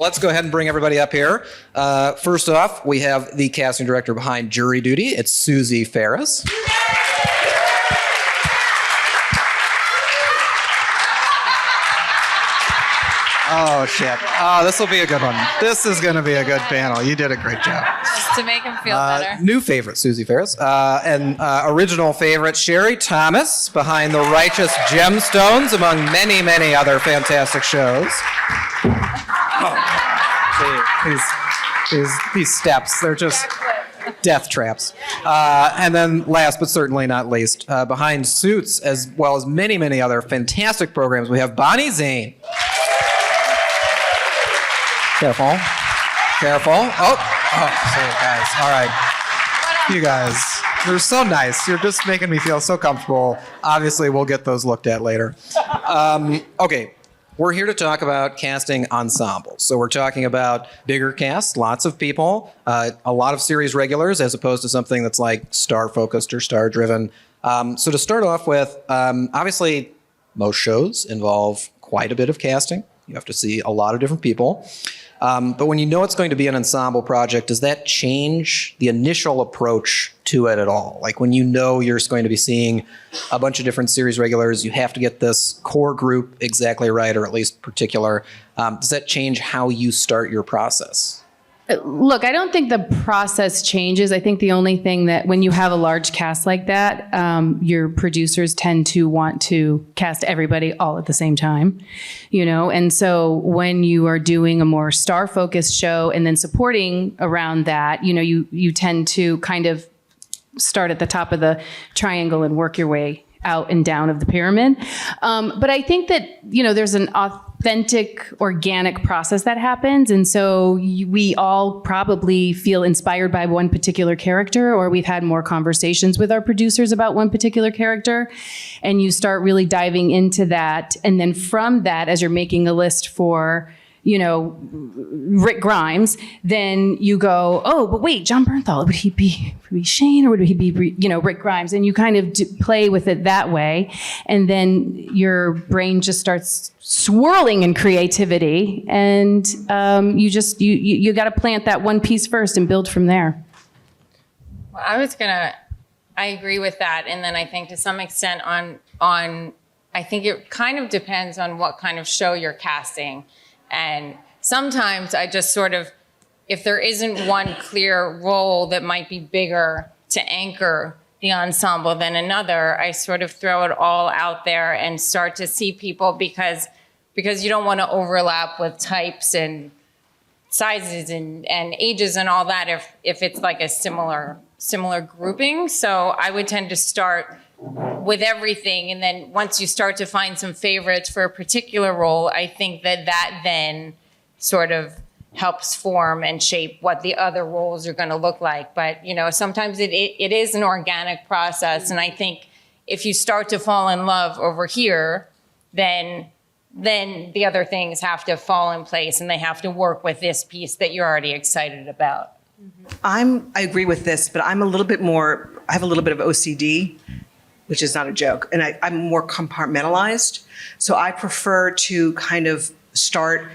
let's go ahead and bring everybody up here. First off, we have the casting director behind Jury Duty. It's Susie Farris. Oh, shit. Oh, this will be a good one. This is going to be a good panel. You did a great job. Just to make him feel better. New favorite, Susie Farris. And original favorite, Sherry Thomas, behind The Righteous Gemstones, among many, many other fantastic shows. Oh, these steps, they're just death traps. And then last but certainly not least, behind Suits, as well as many, many other fantastic programs, we have Bonnie Zane. Careful. Careful. Sorry, guys. All right. You guys, you're so nice. You're just making me feel so comfortable. Obviously, we'll get those looked at later. Okay. We're here to talk about casting ensembles. So we're talking about bigger casts, lots of people, a lot of series regulars, as opposed to something that's like star-focused or star-driven. So to start off with, obviously, most shows involve quite a bit of casting. You have to see a lot of different people. But when you know it's going to be an ensemble project, does that change the initial approach to it at all? Like when you know you're going to be seeing a bunch of different series regulars, you have to get this core group exactly right, or at least particular. Does that change how you start your process? Look, I don't think the process changes. I think the only thing that when you have a large cast like that, your producers tend to want to cast everybody all at the same time, you know? And so when you are doing a more star-focused show and then supporting around that, you know, you tend to kind of start at the top of the triangle and work your way out and down of the pyramid. But I think that, you know, there's an authentic, organic process that happens. And so we all probably feel inspired by one particular character, or we've had more conversations with our producers about one particular character. And you start really diving into that. And then from that, as you're making a list for, you know, Rick Grimes, then you go, oh, but wait, John Bernthal, would he be Shane, or would he be, you know, Rick Grimes? And you kind of play with it that way. And then your brain just starts swirling in creativity. And you got to plant that one piece first and build from there. Well, I agree with that. And then I think to some extent I think it kind of depends on what kind of show you're casting. And sometimes I just sort of, if there isn't one clear role that might be bigger to anchor the ensemble than another, I sort of throw it all out there and start to see people because you don't want to overlap with types and sizes and ages and all that if it's like a similar grouping. So I would tend to start with everything, and then once you start to find some favorites for a particular role, I think that then sort of helps form and shape what the other roles are going to look like. But you know, sometimes it is an organic process, and I think if you start to fall in love over here, then the other things have to fall in place, and they have to work with this piece that you're already excited about. I agree with this, but I have a little bit of OCD, which is not a joke. And I'm more compartmentalized. So I prefer to kind of start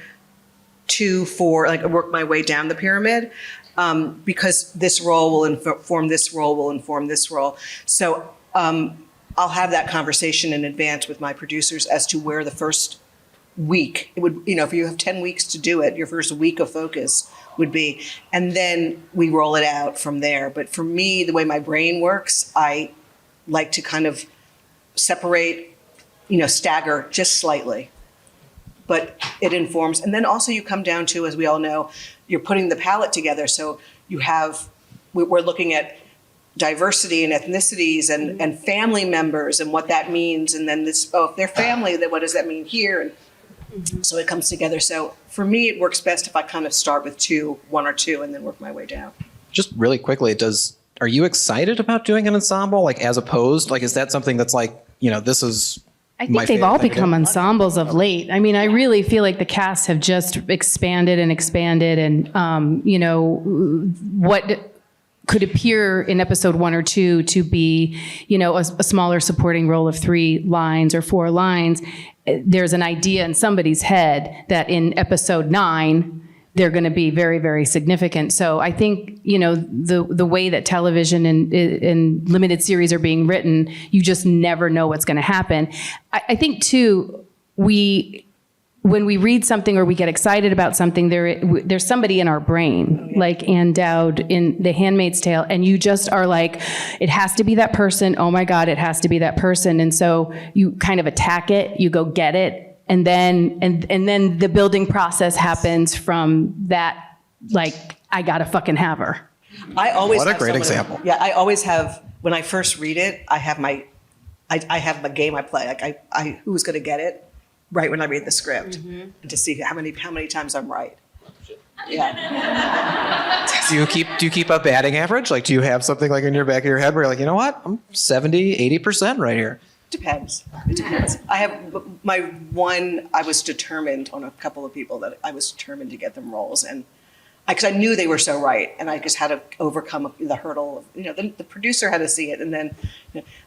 2, 4, like work my way down the pyramid, because this role will inform this role, will inform this role. So I'll have that conversation in advance with my producers as to where the first week, it would, you know, if you have 10 weeks to do it, your first week of focus would be, and then we roll it out from there. But for me, the way my brain works, I like to kind of separate, you know, stagger just slightly, but it informs. And then also you come down to, as we all know, you're putting the palette together. So we're looking at diversity and ethnicities and family members and what that means. And then if they're family, then what does that mean here? And so it comes together. So for me, it works best if I kind of start with 1 or 2, and then work my way down. Just really quickly, are you excited about doing an ensemble? Like, as opposed, like, is that something that's like, you know, this is I think they've all become ensembles of late. I mean, I really feel like the casts have just expanded and, you know, what could appear in episode 1 or 2 to be, you know, a smaller supporting role of 3 lines or 4 lines. There's an idea in somebody's head that in episode 9, they're going to be very, very significant. So I think, the way that television and limited series are being written, you just never know what's going to happen. I think too, when we read something or we get excited about something, there's somebody in our brain, like Anne Dowd in The Handmaid's Tale, and you just are like, it has to be that person. Oh my God, it has to be that person. And so you kind of attack it, you go get it, and then the building process happens from that, like, I gotta fucking have her. I always What a have great someone- example. Yeah, I always have, when I first read it, I have my game I play. Like I who's going to get it right when I read the script, and to see how many times I'm right. Yeah. Do you keep a batting average? Like, do you have something like in your back of your head where you're like, you know what? I'm 70, 80% right here. Depends. It depends. I have my one. I was determined on a couple of people that I was determined to get them roles, and because I knew they were so right, and I just had to overcome the hurdle of, the producer had to see it, and then,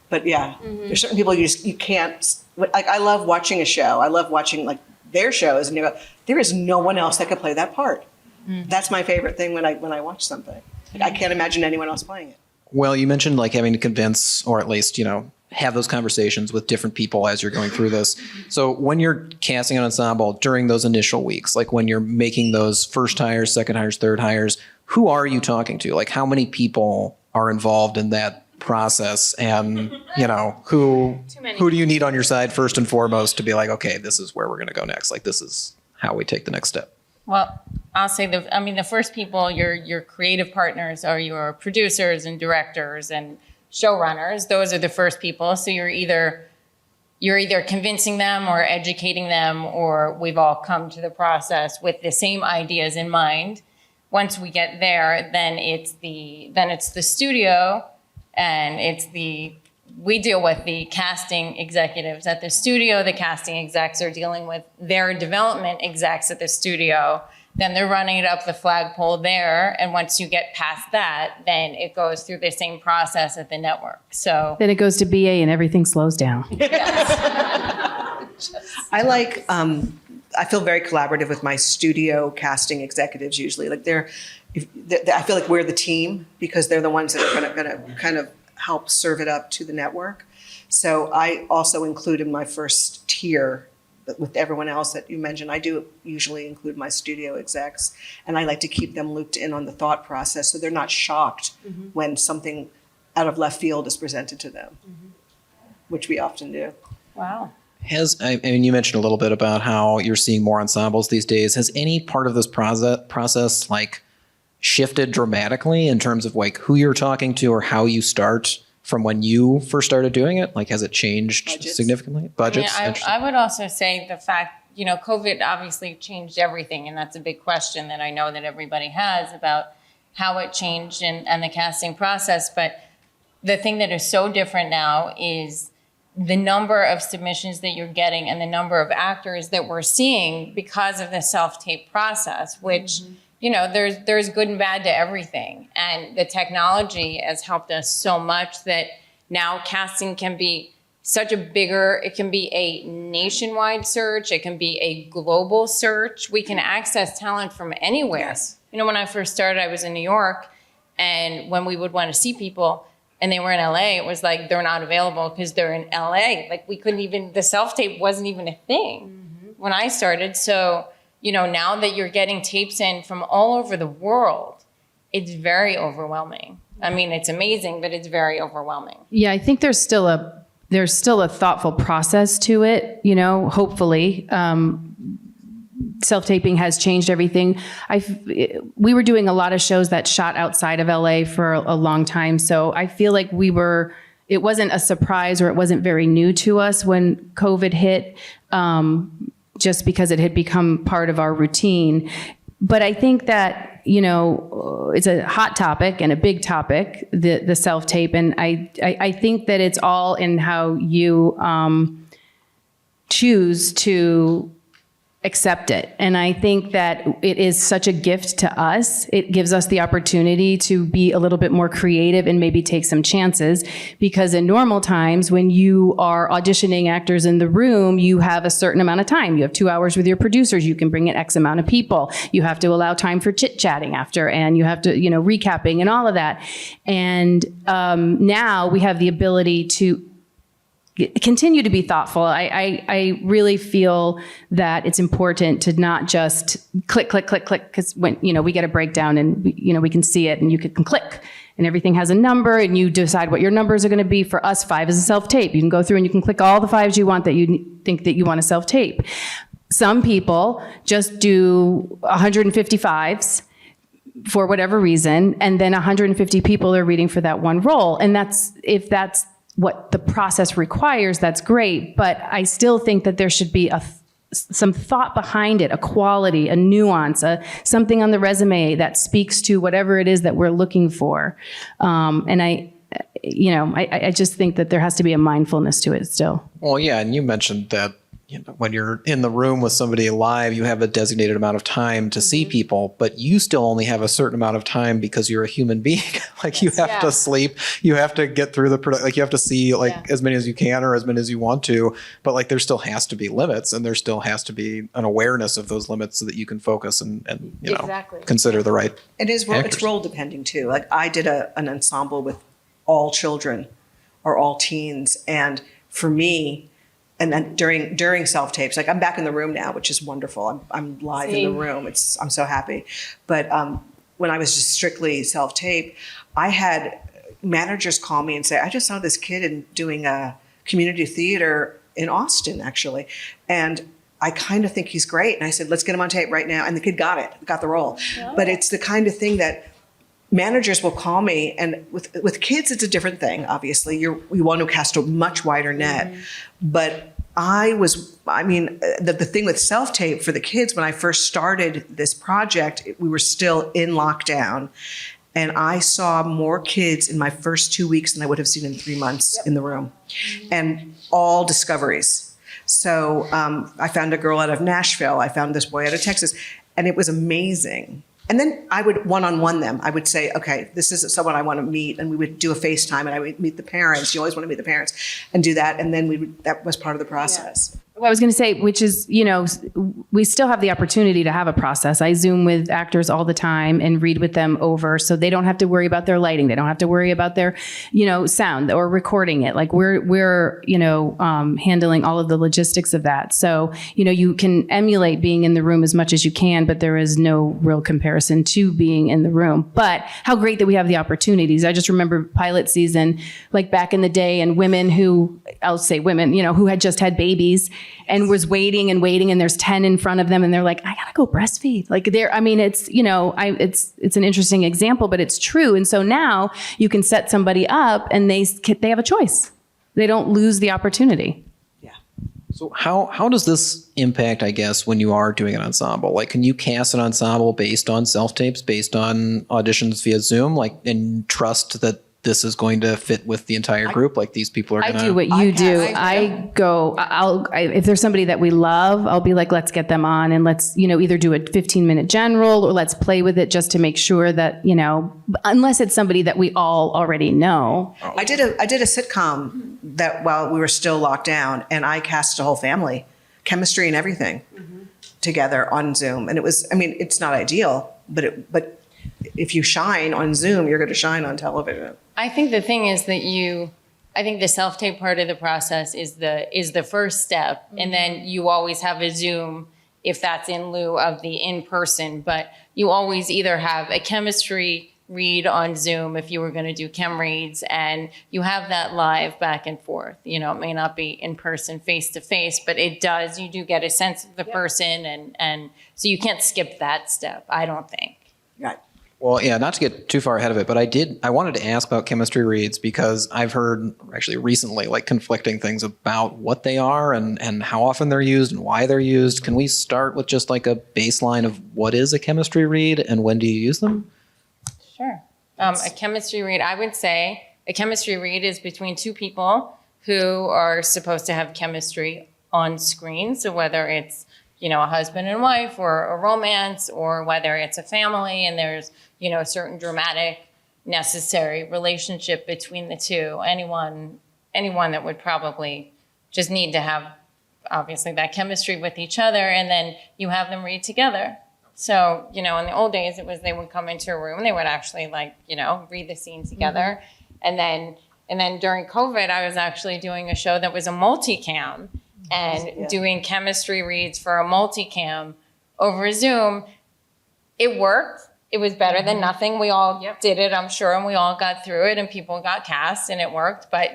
but yeah, there's certain people you can't. Like, I love watching a show. I love watching like their shows, and there is no one else that could play that part. That's my favorite thing when I watch something. Like, I can't imagine anyone else playing it. Well, you mentioned like having to convince, or at least, have those conversations with different people as you're going through this. So when you're casting an ensemble during those initial weeks, like when you're making those first hires, second hires, third hires, who are you talking to? Like, how many people are involved in that process? And, who do you need on your side first and foremost to be like, okay, this is where we're going to go next. Like, this is how we take the next step. Well, I'll say the first people, your creative partners are your producers and directors and showrunners. Those are the first people. So you're either convincing them or educating them, or we've all come to the process with the same ideas in mind. Once we get there, then it's the studio, and we deal with the casting executives at the studio. The casting execs are dealing with their development execs at the studio. Then they're running it up the flagpole there. And once you get past that, then it goes through the same process at the network. So Then it goes to BA and everything slows down. I like. I feel very collaborative with my studio casting executives usually. Like I feel like we're the team because they're the ones that are going to kind of help serve it up to the network. So I also include in my first tier, with everyone else that you mentioned, I do usually include my studio execs, and I like to keep them looped in on the thought process so they're not shocked when something out of left field is presented to them, which we often do. wow. You mentioned a little bit about how you're seeing more ensembles these days. Has any part of this process like shifted dramatically in terms of like who you're talking to or how you start from when you first started doing it? Like, has it changed significantly? Budgets? I would also say the fact, COVID obviously changed everything. And that's a big question that I know that everybody has about how it changed and the casting process. But the thing that is so different now is the number of submissions that you're getting and the number of actors that we're seeing because of the self-tape process, which, there's good and bad to everything. And the technology has helped us so much that now casting can be it can be a nationwide search. It can be a global search. We can access talent from anywhere. Yes. When I first started, I was in New York, and when we would want to see people and they were in LA, it was like, they're not available because they're in LA. Like, we couldn't even, the self-tape wasn't even a thing when I started. So, now that you're getting tapes in from all over the world, it's very overwhelming. I mean, it's amazing, but it's very overwhelming. Yeah, I think there's still a thoughtful process to it, hopefully. Self-taping has changed everything. We were doing a lot of shows that shot outside of LA for a long time. So I feel like it wasn't a surprise, or it wasn't very new to us when COVID hit, just because it had become part of our routine. But I think that, it's a hot topic and a big topic, the self-tape. And I think that it's all in how you choose to accept it. And I think that it is such a gift to us. It gives us the opportunity to be a little bit more creative and maybe take some chances, because in normal times when you are auditioning actors in the room, you have a certain amount of time. You have 2 hours with your producers. You can bring in X amount of people. You have to allow time for chit-chatting after, and you have to, recapping and all of that. And now we have the ability to continue to be thoughtful. I really feel that it's important to not just click, because when, we get a breakdown and, we can see it and you can click and everything has a number and you decide what your numbers are going to be. For us, 5 is a self-tape. You can go through and you can click all the 5s you want that you think that you want to self-tape. Some people just do 155s for whatever reason, and then 150 people are reading for that one role. And if that's what the process requires, that's great. But I still think that there should be some thought behind it, a quality, a nuance, something on the resume that speaks to whatever it is that we're looking for. And I just think that there has to be a mindfulness to it still. Well, yeah, and you mentioned that when you're in the room with somebody live, you have a designated amount of time to see people, but you still only have a certain amount of time because you're a human being. Like you have to sleep, you have to get through you have to see as many as you can or as many as you want to, but there still has to be limits, and there still has to be an awareness of those limits so that you can focus and consider the right. It's role depending too. Like I did an ensemble with all children or all teens, and for me, and then during self-tapes, I'm back in the room now, which is wonderful. I'm live in the room. I'm so happy. But when I was just strictly self-tape, I had managers call me and say, I just saw this kid doing a community theater in Austin, actually. And I kind of think he's great. And I said, let's get him on tape right now. And the kid got the role. Oh. But it's the kind of thing that managers will call me, and with kids, it's a different thing. Obviously, you want to cast a much wider net. But the thing with self-tape for the kids, when I first started this project, we were still in lockdown. And I saw more kids in my first 2 weeks than I would have seen in 3 months in the room. And all discoveries. So I found a girl out of Nashville. I found this boy out of Texas. And it was amazing. And then I would one-on-one them. I would say, okay, this is someone I want to meet. And we would do a FaceTime, and I would meet the parents. You always want to meet the parents and do that. And then that was part of the process. Yeah. What I was going to say, which is, we still have the opportunity to have a process. I Zoom with actors all the time and read with them over, so they don't have to worry about their lighting. They don't have to worry about their, sound or recording it. We're handling all of the logistics of that. So, you can emulate being in the room as much as you can, but there is no real comparison to being in the room. But how great that we have the opportunities. I just remember pilot season, back in the day, and women who had just had babies and was waiting, and there's 10 in front of them, and they're like, I gotta go breastfeed. It's an interesting example, but it's true. And so now you can set somebody up, and they have a choice. They don't lose the opportunity. Yeah. So how does this impact, I guess, when you are doing an ensemble? Can you cast an ensemble based on self-tapes, based on auditions via Zoom, and trust that this is going to fit with the entire group? These people are going to... I do what you do. If there's somebody that we love, I'll be like, let's get them on, and let's, either do a 15-minute general, or let's play with it just to make sure that, unless it's somebody that we all already know. I did a sitcom that while we were still locked down, and I cast a whole family, chemistry and everything together on Zoom. And it was, it's not ideal, but if you shine on Zoom, you're going to shine on television. I think the thing is that I think the self-tape part of the process is the first step. And then you always have a Zoom if that's in lieu of the in-person, but you always either have a chemistry read on Zoom if you were going to do chem reads, and you have that live back and forth. It may not be in person, face to face, but you do get a sense of the person. And so you can't skip that step, I don't think. Right. Well, yeah, not to get too far ahead of it, but I wanted to ask about chemistry reads, because I've heard actually recently conflicting things about what they are and how often they're used and why they're used. Can we start with just a baseline of what is a chemistry read and when do you use them? Sure. A chemistry read, I would say a chemistry read is between two people who are supposed to have chemistry on screen. So whether it's a husband and wife or a romance, or whether it's a family and there's, a certain dramatic necessary relationship between the two. Anyone that would probably just need to have, obviously, that chemistry with each other, and then you have them read together. So, in the old days, it was they would come into a room, they would actually read the scene together. And then during COVID, I was actually doing a show that was a multicam and doing chemistry reads for a multicam over Zoom. It worked. It was better than nothing. We all did it, I'm sure, and we all got through it, and people got cast, and it worked. But,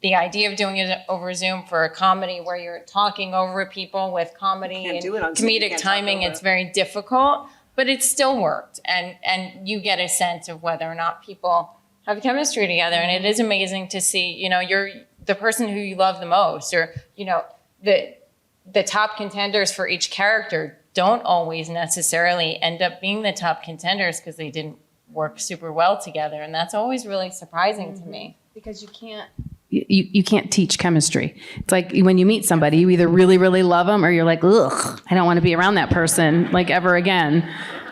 the idea of doing it over Zoom for a comedy where you're talking over people with comedy and comedic timing, it's very difficult, but it still worked. And you get a sense of whether or not people have chemistry together. And it is amazing to see, you're the person who you love the most, or, the top contenders for each character don't always necessarily end up being the top contenders because they didn't work super well together. And that's always really surprising to me. Because you can't teach chemistry. It's like when you meet somebody, you either really, really love them, or you're like, ugh, I don't want to be around that person like ever again.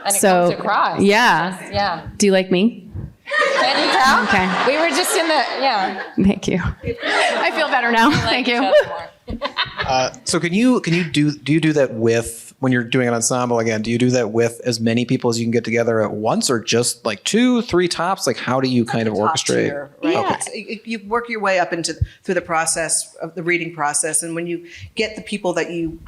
And it comes across. Yeah. Yeah. Do you like me? Can you tell? Okay. We were just in the, Thank you. I feel better now. Thank you. So can you do you do that with, when you're doing an ensemble again, do you do that with as many people as you can get together at once, or just like 2, 3 tops? Like, how do you kind of orchestrate? Tier, right? Okay. You work your way up through the process of the reading process. And when you get the people that you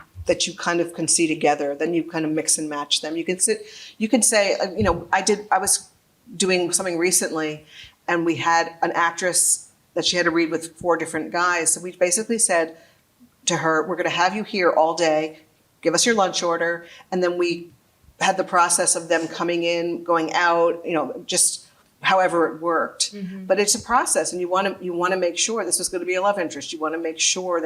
kind of can see together, then you kind of mix and match them. You can say, I was doing something recently, and we had an actress that she had to read with 4 different guys. So we basically said to her, we're going to have you here all day, give us your lunch order. And then we had the process of them coming in, going out, just however it worked. Mm-hmm. But it's a process, and you want to make sure this was going to be a love interest. You want to make sure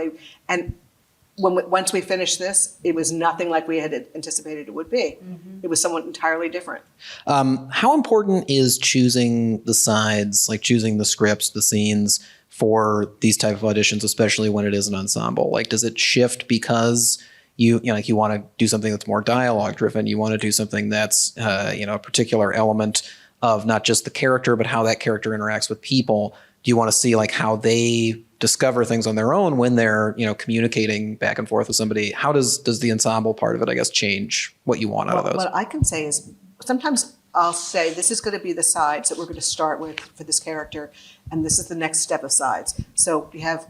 once we finished this, it was nothing like we had anticipated it would be. Mm-hmm. It was someone entirely different. How important is choosing the sides, like choosing the scripts, the scenes for these type of auditions, especially when it is an ensemble? Like, does it shift because you want to do something that's more dialogue driven? You want to do something that's, a particular element of not just the character, but how that character interacts with people. Do you want to see like how they discover things on their own when they're, communicating back and forth with somebody? How does the ensemble part of it, I guess, change what you want out of those? What I can say is sometimes I'll say, this is going to be the sides that we're going to start with for this character, and this is the next step of sides. So we have,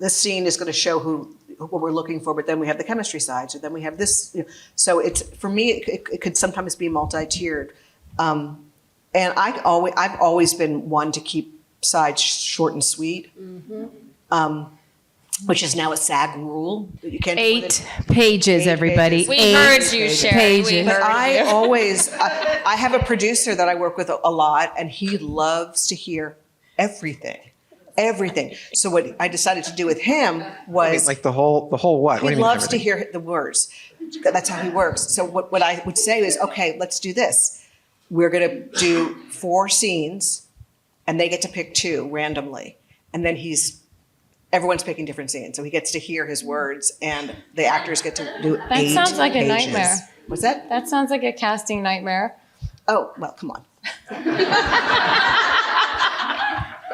this scene is going to show what we're looking for, but then we have the chemistry sides, or then we have this. So it's, for me, it could sometimes be multi-tiered. And I've always been one to keep sides short and sweet. Mm-hmm. Which is now a SAG rule. You can't 8 pages, everybody. We heard you, Sherry. Pages. But I have a producer that I work with a lot, and he loves to hear everything. So what I decided to do with him was, like the whole what? He loves to hear the words. That's how he works. So what I would say is, okay, let's do this. We're going to do 4 scenes, and they get to pick 2 randomly, and then everyone's picking different scenes, so he gets to hear his words, and the actors get to do 8 pages. That sounds like a nightmare. What's that? That sounds like a casting nightmare. Oh, well, come on.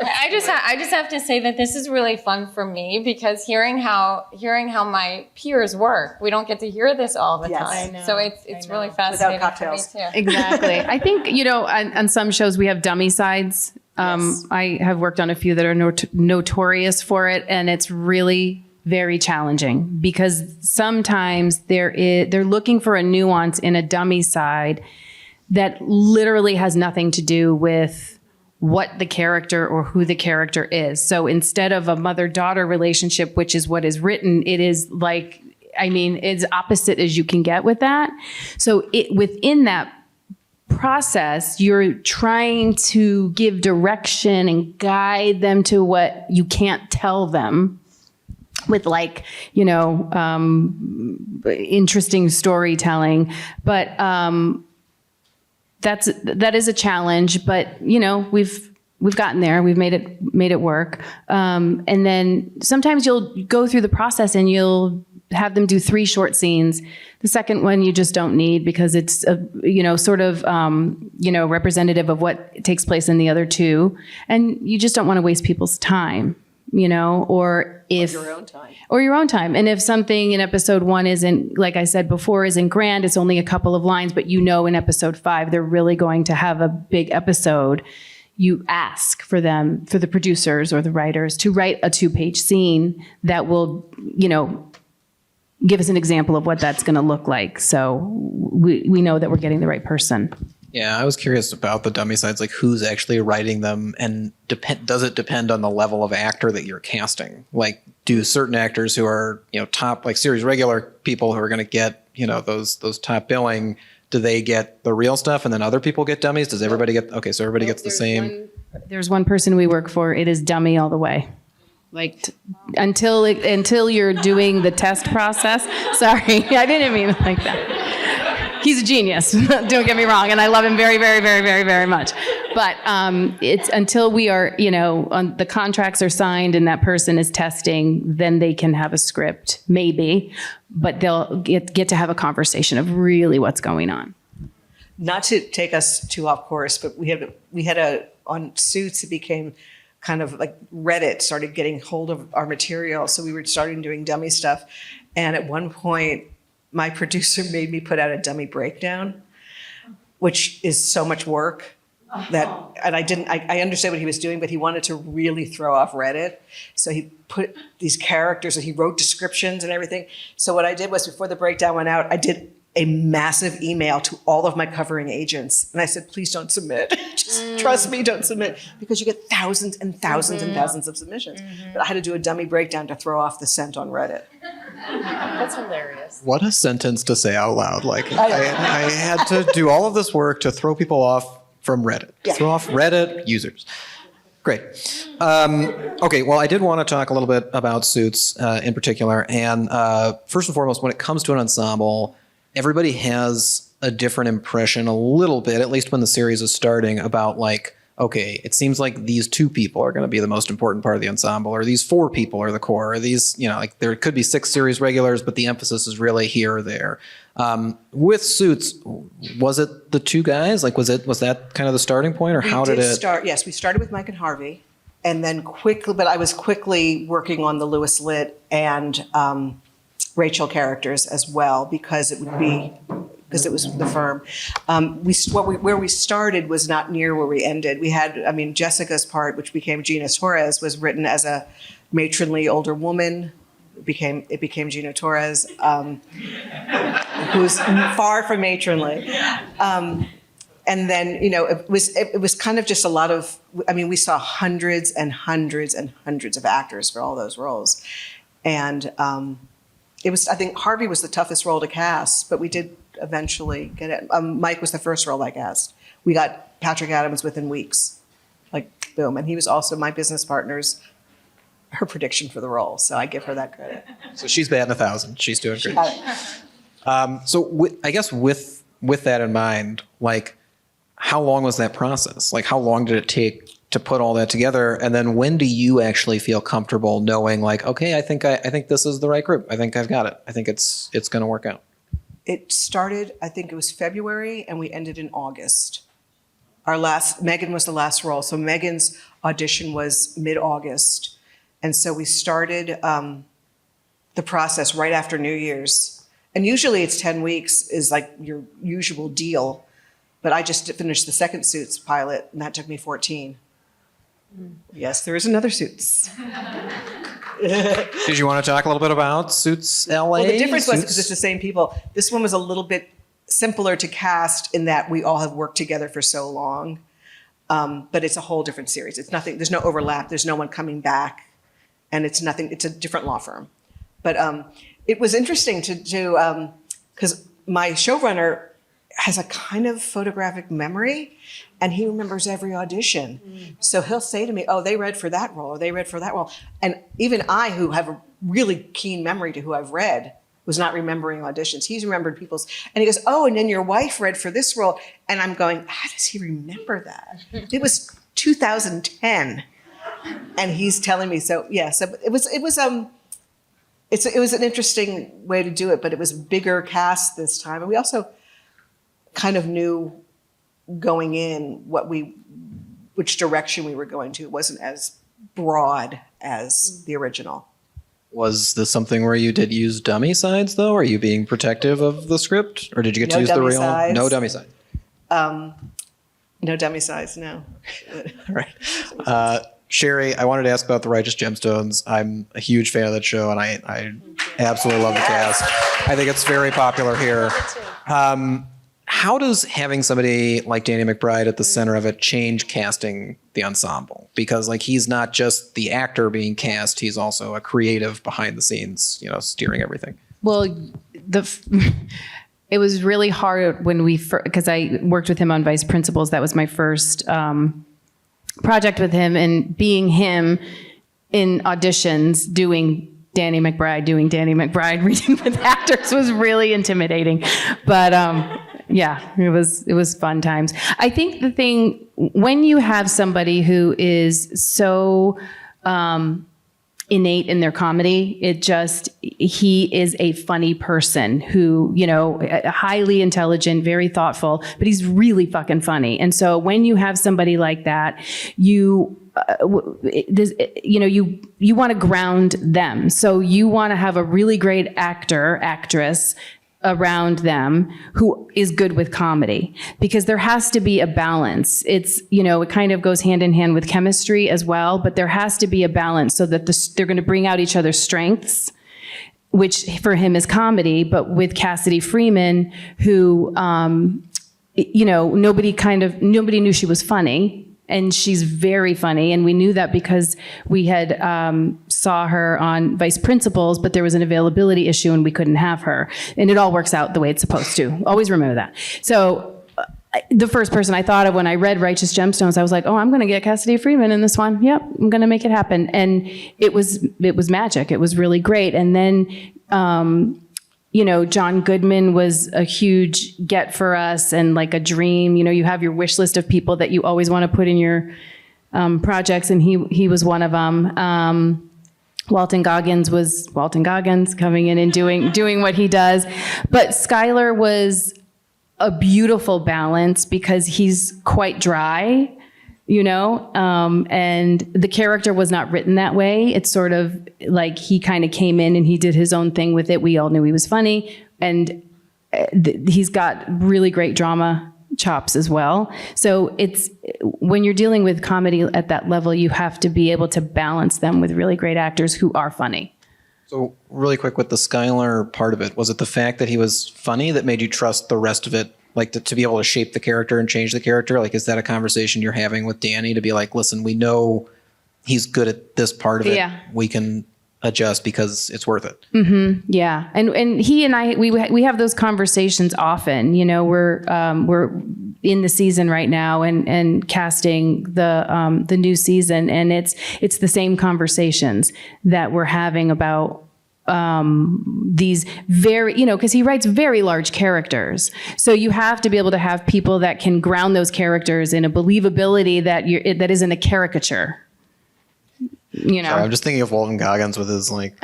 I just have to say that this is really fun for me, because hearing how my peers work, we don't get to hear this all the time. I know, so it's really fascinating for me too. Exactly. I think, on some shows we have dummy sides. Yes. I have worked on a few that are notorious for it, and it's really very challenging, because sometimes they're looking for a nuance in a dummy side that literally has nothing to do with what the character or who the character is. So instead of a mother-daughter relationship, which is what is written, it is like, it's opposite as you can get with that. So within that process, you're trying to give direction and guide them to what you can't tell them with, like, interesting storytelling. But that is a challenge, but we've gotten there. We've made it work. And then sometimes you'll go through the process and you'll have them do 3 short scenes. The second one you just don't need because it's, sort of, representative of what takes place in the other 2. And you just don't want to waste people's time, or if... Your own time. Or your own time. And if something in episode 1 isn't, like I said before, isn't grand, it's only a couple of lines, but in episode 5, they're really going to have a big episode, you ask for the producers or the writers to write a 2-page scene that will, give us an example of what that's going to look like. So we know that we're getting the right person. Yeah, I was curious about the dummy sides, like who's actually writing them, and does it depend on the level of actor that you're casting? Like, do certain actors who are, top, like series regular people who are going to get, those top billing, do they get the real stuff and then other people get dummies? Does everybody get, okay, so everybody gets the same? There's one person we work for, it is dummy all the way. Like until you're doing the test process. Sorry, I didn't mean it like that. He's a genius. Don't get me wrong, and I love him very, very, very, very, very much. But it's until we are, the contracts are signed and that person is testing, then they can have a script, maybe. But they'll get to have a conversation of really what's going on. Not to take us too off course, but we had on Suits, it became kind of like Reddit started getting hold of our material. So we were starting doing dummy stuff. And at one point, my producer made me put out a dummy breakdown, which is so much work and I understood what he was doing, but he wanted to really throw off Reddit. So he put these characters and he wrote descriptions and everything. So what I did was before the breakdown went out, I did a massive email to all of my covering agents. And I said, please don't submit. Just trust me, don't submit. Because you get thousands and thousands and thousands of submissions. But I had to do a dummy breakdown to throw off the scent on Reddit. That's hilarious. What a sentence to say out loud. Like, I had to do all of this work to throw people off from Reddit. Yeah. Throw off Reddit users. Great. Okay, well, I did want to talk a little bit about Suits in particular. And first and foremost, when it comes to an ensemble, everybody has a different impression a little bit, at least when the series is starting, about like, okay, it seems like these 2 people are going to be the most important part of the ensemble, or these 4 people are the core, or these, like there could be 6 series regulars, but the emphasis is really here or there. With Suits, was it the 2 guys? Like, was that kind of the starting point, or how did it start? Yes, we started with Mike and Harvey, and then but I was quickly working on the Lewis Litt and Rachel characters as well, because it was the firm. Where we started was not near where we ended. We had, Jessica's part, which became Gina Torres, was written as a matronly older woman. It became Gina Torres, who's far from matronly. And then, it was kind of just a lot of, we saw hundreds and hundreds and hundreds of actors for all those roles. And I think Harvey was the toughest role to cast, but we did eventually get it. Mike was the first role I cast. We got Patrick Adams within weeks, like boom. And he was also my business partner's, her prediction for the role. So I give her that credit. So she's batting 1,000. She's doing great. I guess with that in mind, like, how long was that process? Like, how long did it take to put all that together? And then when do you actually feel comfortable knowing, like, okay, I think this is the right group. I think I've got it. I think it's going to work out. It started, I think it was February, and we ended in August. Megan was the last role. So Megan's audition was mid-August. And so we started the process right after New Year's. And usually it's 10 weeks is like your usual deal. But I just finished the second Suits pilot, and that took me 14. Yes, there is another Suits. Did you want to talk a little bit about Suits LA? Well, the difference was because it's the same people. This one was a little bit simpler to cast in that we all have worked together for so long. But it's a whole different series. It's nothing, there's no overlap. There's no one coming back. And it's a different law firm. But it was interesting to do, because my showrunner has a kind of photographic memory, and he remembers every audition. So he'll say to me, oh, they read for that role, or they read for that role. And even I, who have a really keen memory to who I've read, was not remembering auditions. He's remembered people's, and he goes, oh, and then your wife read for this role. And I'm going, how does he remember that? It was 2010. And he's telling me, so yeah, so it it was an interesting way to do it, but it was bigger cast this time. And we also kind of knew going in which direction we were going to. It wasn't as broad as the original. Was this something where you did use dummy sides, though? Are you being protective of the script? Or did you get to use the real? Sides. No dummy side. No dummy sides, no. All right. Sherry, I wanted to ask about The Righteous Gemstones. I'm a huge fan of that show, and I absolutely love the cast. I think it's very popular here. How does having somebody like Danny McBride at the center of it change casting the ensemble? Because like he's not just the actor being cast, he's also a creative behind the scenes, steering everything. Well, it was really hard when because I worked with him on Vice Principals. That was my first project with him, and being him in auditions, doing Danny McBride, reading with actors was really intimidating. But yeah, it was fun times. I think the thing, when you have somebody who is so innate in their comedy, he is a funny person who, highly intelligent, very thoughtful, but he's really fucking funny. And so when you have somebody like that, you want to ground them. So you want to have a really great actress around them who is good with comedy, because there has to be a balance. It kind of goes hand in hand with chemistry as well, but there has to be a balance so that they're going to bring out each other's strengths, which for him is comedy. But with Cassidy Freeman, who, nobody knew she was funny. And she's very funny. And we knew that because we had saw her on Vice Principals, but there was an availability issue and we couldn't have her. And it all works out the way it's supposed to. Always remember that. So the first person I thought of when I read Righteous Gemstones, I was like, oh, I'm going to get Cassidy Freeman in this one. Yep, I'm going to make it happen. And it was magic. It was really great. And then John Goodman was a huge get for us and like a dream. You have your wish list of people that you always want to put in your projects, and he was one of them. Walton Goggins was Walton Goggins, coming in and doing what he does. But Skylar was a beautiful balance because he's quite dry. And the character was not written that way. It's sort of like he kind of came in and he did his own thing with it. We all knew he was funny, and he's got really great drama chops as well. So it's, when you're dealing with comedy at that level, you have to be able to balance them with really great actors who are funny. So really quick with the Skylar part of it, was it the fact that he was funny that made you trust the rest of it? Like to be able to shape the character and change the character? Like, is that a conversation you're having with Danny to be like, listen, we know he's good at this part of it. Yeah. We can adjust because it's worth it. Mm-hmm. Yeah. And he and I, we have those conversations often. We're in the season right now and casting the new season. And it's the same conversations that we're having about these very, because he writes very large characters. So you have to be able to have people that can ground those characters in a believability that isn't a caricature. Sorry, I'm just thinking of Walton Goggins with his big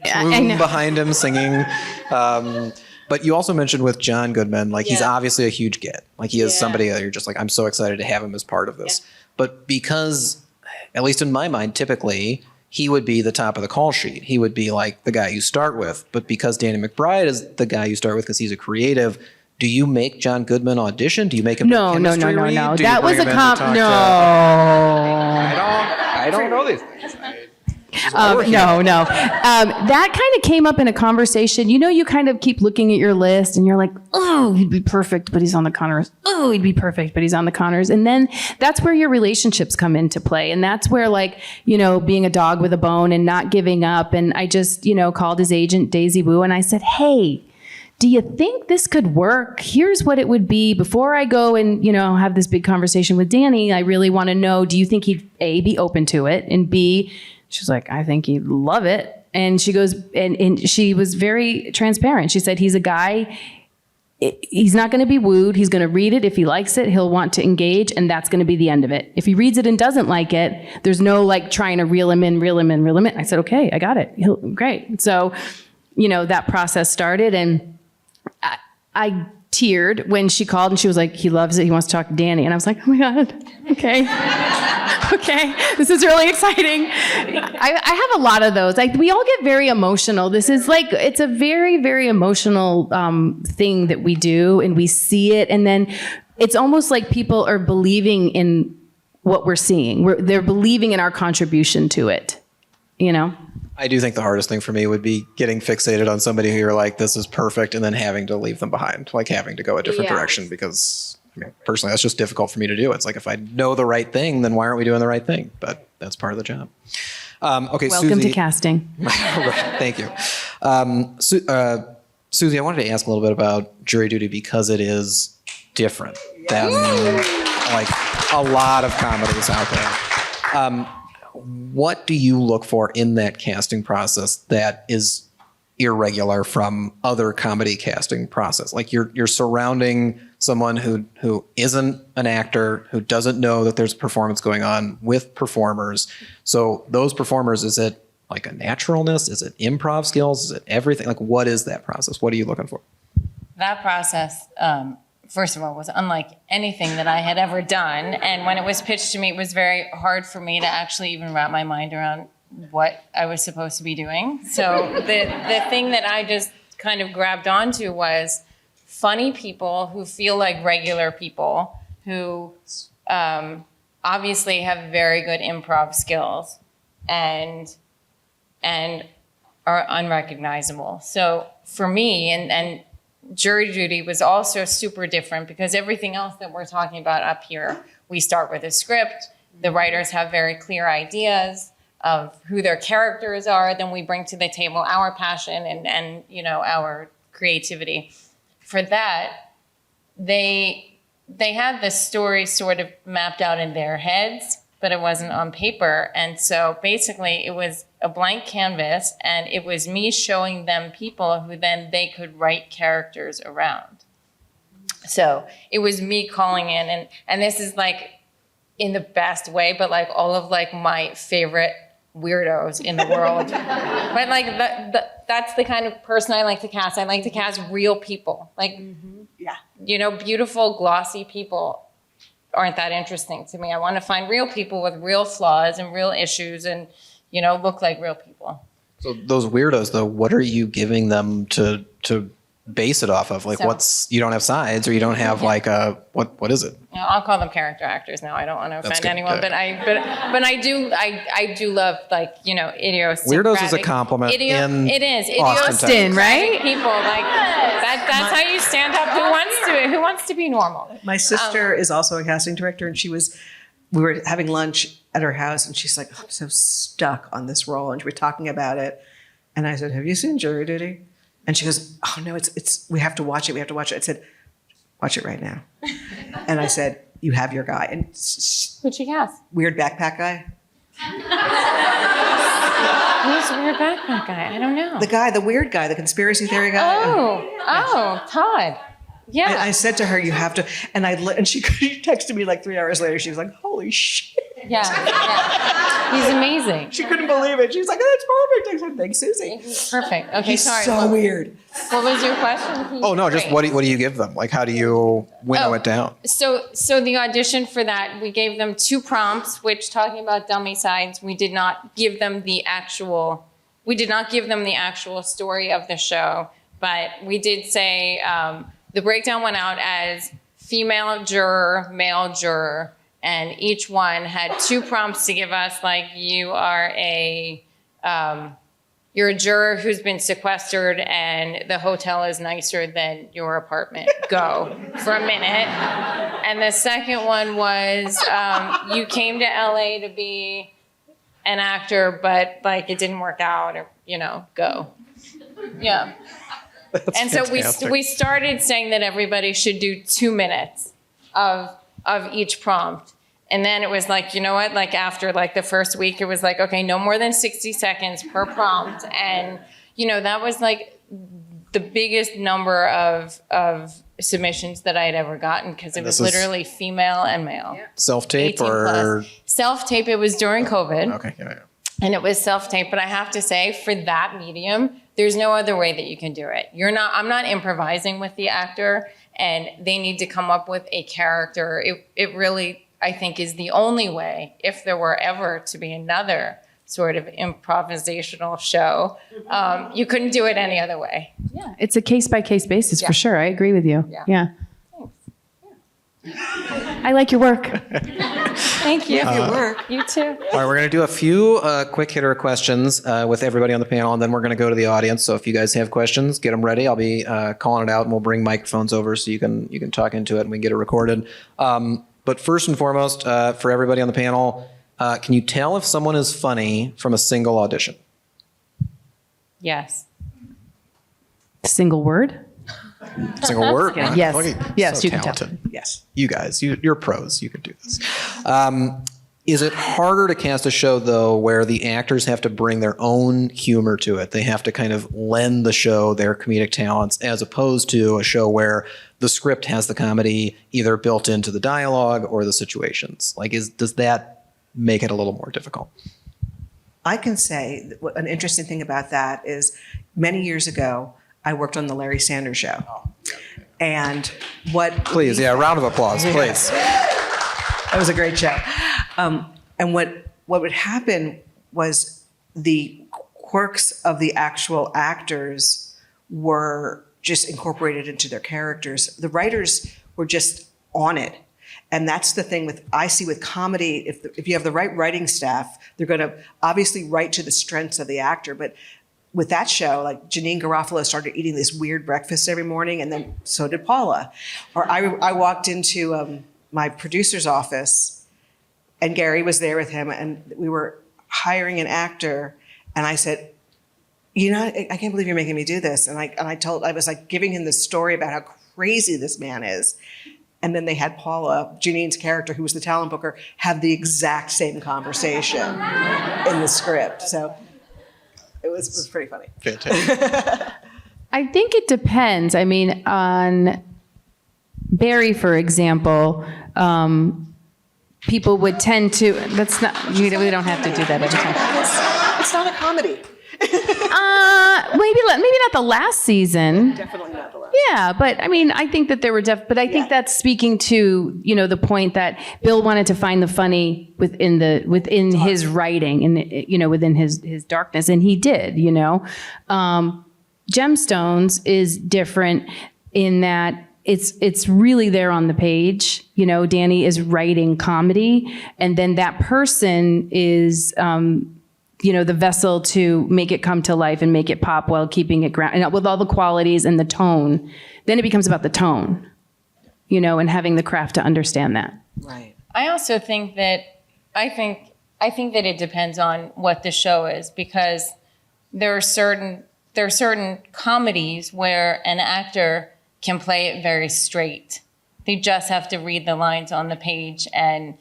plume behind him singing. But you also mentioned with John Goodman, he's obviously a huge get. He is somebody that you're just like, I'm so excited to have him as part of this. Yeah. But because, at least in my mind, typically, he would be the top of the call sheet. He would be like the guy you start with. But because Danny McBride is the guy you start with because he's a creative, do you make John Goodman audition? Do you make him No. That was a no. I don't know these things. No. That kind of came up in a conversation. You kind of keep looking at your list and you're like, oh, he'd be perfect, but he's on the Connors. Oh, he'd be perfect, but he's on the Connors. And then that's where your relationships come into play. And that's where being a dog with a bone and not giving up. And I just, called his agent, Daisy Wu, and I said, hey, do you think this could work? Here's what it would be. Before I go and, have this big conversation with Danny, I really want to know, do you think he'd A, be open to it? And B, she's like, I think he'd love it. And she goes, and she was very transparent. She said, he's a guy, he's not going to be wooed. He's going to read it. If he likes it, he'll want to engage, and that's going to be the end of it. If he reads it and doesn't like it, there's no like trying to reel him in. I said, okay, I got it. Great. So, that process started, and I teared when she called and she was like, he loves it. He wants to talk to Danny. And I was like, oh my God, okay. Okay, this is really exciting. I have a lot of those. Like, we all get very emotional. This is like, it's a very, very emotional thing that we do, and we see it. And then it's almost like people are believing in what we're seeing. They're believing in our contribution to it, I do think the hardest thing for me would be getting fixated on somebody who you're like, this is perfect, and then having to leave them behind, like having to go a different direction, because personally, that's just difficult for me to do. It's like, if I know the right thing, then why aren't we doing the right thing? But that's part of the job. Okay, welcome Susie, to casting. Thank you. Susie, I wanted to ask a little bit about jury duty, because it is different than like a lot of comedies out there. What do you look for in that casting process that is irregular from other comedy casting process? Like, you're surrounding someone who isn't an actor, who doesn't know that there's a performance going on, with performers. So those performers, is it like a naturalness? Is it improv skills? Is it everything? Like, what is that process? What are you looking for? That process, first of all, was unlike anything that I had ever done. And when it was pitched to me, it was very hard for me to actually even wrap my mind around what I was supposed to be doing. So the thing that I just kind of grabbed onto was funny people who feel like regular people, who obviously have very good improv skills and are unrecognizable. So for me, and jury duty was also super different, because everything else that we're talking about up here, we start with a script. The writers have very clear ideas of who their characters are. Then we bring to the table our passion and our creativity. For that, they had the story sort of mapped out in their heads, but it wasn't on paper. And so basically it was a blank canvas, and it was me showing them people who then they could write characters around. So it was me calling in, and this is like in the best way, but like all of like my favorite weirdos in the world. But like that's the kind of person I like to cast. I like to cast real people. Like, beautiful, glossy people aren't that interesting to me. I want to find real people with real flaws and real issues, and look like real people. So those weirdos, though, what are you giving them to base it off of? Like, you don't have sides, or you don't have like what is it? I'll call them character actors now. I don't want to offend anyone, but I do love, like, idiosyncratic. Weirdos is a compliment. It is Austin, right? People like that's how you stand up. Who wants to be normal? My sister is also a casting director, and we were having lunch at her house, and she's like, I'm so stuck on this role, and we were talking about it, and I said, have you seen Jury Duty? And she goes, oh no, it's we have to watch it. I said, watch it right now. And I said, you have your guy. And who'd you cast? Weird backpack guy. Who's the weird backpack guy? I don't know. The weird guy, the conspiracy theory guy. Oh, Todd. Yeah. I said to her, you have to, and she texted me like 3 hours later. She was like, holy shit. Yeah. He's amazing. She couldn't believe it. She's like, oh, that's perfect. I said, thanks, Susie. He's perfect. Okay, He's sorry. so weird. What was your question? Oh, no, just what do you give them? Like, how do you winnow it down? So the audition for that, we gave them 2 prompts, which, talking about dummy sides, we did not give them the actual story of the show, but we did say the breakdown went out as female juror, male juror, and each one had 2 prompts to give us, like, you're a juror who's been sequestered and the hotel is nicer than your apartment. Go for a minute. And the second one was you came to LA to be an actor, but like it didn't work out, or go. Yeah. That's and fantastic. So we started saying that everybody should do 2 minutes of each prompt. And then it was like, you know what, like after like the first week, it was like, okay, no more than 60 seconds per prompt. And, that was like the biggest number of submissions that I had ever gotten because it was this is- literally female and male. Self-tape 18 or? plus. Self-tape, it was during COVID. Okay. Yeah. And it was self-tape, but I have to say for that medium, there's no other way that you can do it. I'm not improvising with the actor, and they need to come up with a character. It really, I think, is the only way, if there were ever to be another sort of improvisational show, you couldn't do it any other way. Yeah, it's a case-by-case basis for sure. I agree with you. Yeah. I like your work. Thank you. work. You too. All right, we're going to do a few quick hitter questions with everybody on the panel, and then we're going to go to the audience. So if you guys have questions, get them ready. I'll be calling it out, and we'll bring microphones over so you can talk into it and we can get it recorded. But first and foremost, for everybody on the panel, can you tell if someone is funny from a single audition? Yes. Single word? Single word? Yes. Look at Yes, so you can tell. talented. Yes. You guys, you're pros. You can do this. Is it harder to cast a show, though, where the actors have to bring their own humor to it? They have to kind of lend the show their comedic talents, as opposed to a show where the script has the comedy either built into the dialogue or the situations? Like, does that make it a little more difficult? I can say that an interesting thing about that is many years ago, I worked on the Larry Sanders Show. And what... Please, yeah, round of applause, please. That was a great show. And what would happen was the quirks of the actual actors were just incorporated into their characters. The writers were just on it. And that's the thing I see with comedy, if you have the right writing staff, they're going to obviously write to the strengths of the actor. But with that show, like Janine Garofalo started eating this weird breakfast every morning, and then so did Paula. Or I walked into my producer's office, and Gary was there with him, and we were hiring an actor, and I said, I can't believe you're making me do this. And I was like giving him the story about how crazy this man is. And then they had Paula, Janine's character, who was the talent booker, have the exact same conversation in the script. So it was pretty funny. Fantastic. I think it depends. I mean, on Barry, for example, people would tend to, we don't have to do that every time. It's not a comedy. Maybe not the last season. Definitely not the last. Yeah, but I mean, I think that there were but I think that's speaking to, the point that Bill wanted to find the funny within his writing and, within his darkness. And he did, Gemstones is different in that it's really there on the page. Danny is writing comedy, and then that person is, the vessel to make it come to life and make it pop while keeping it grounded, and with all the qualities and the tone. Then it becomes about the tone, and having the craft to understand that. Right. I also think that I think that it depends on what the show is, because there are certain comedies where an actor can play it very straight. They just have to read the lines on the page and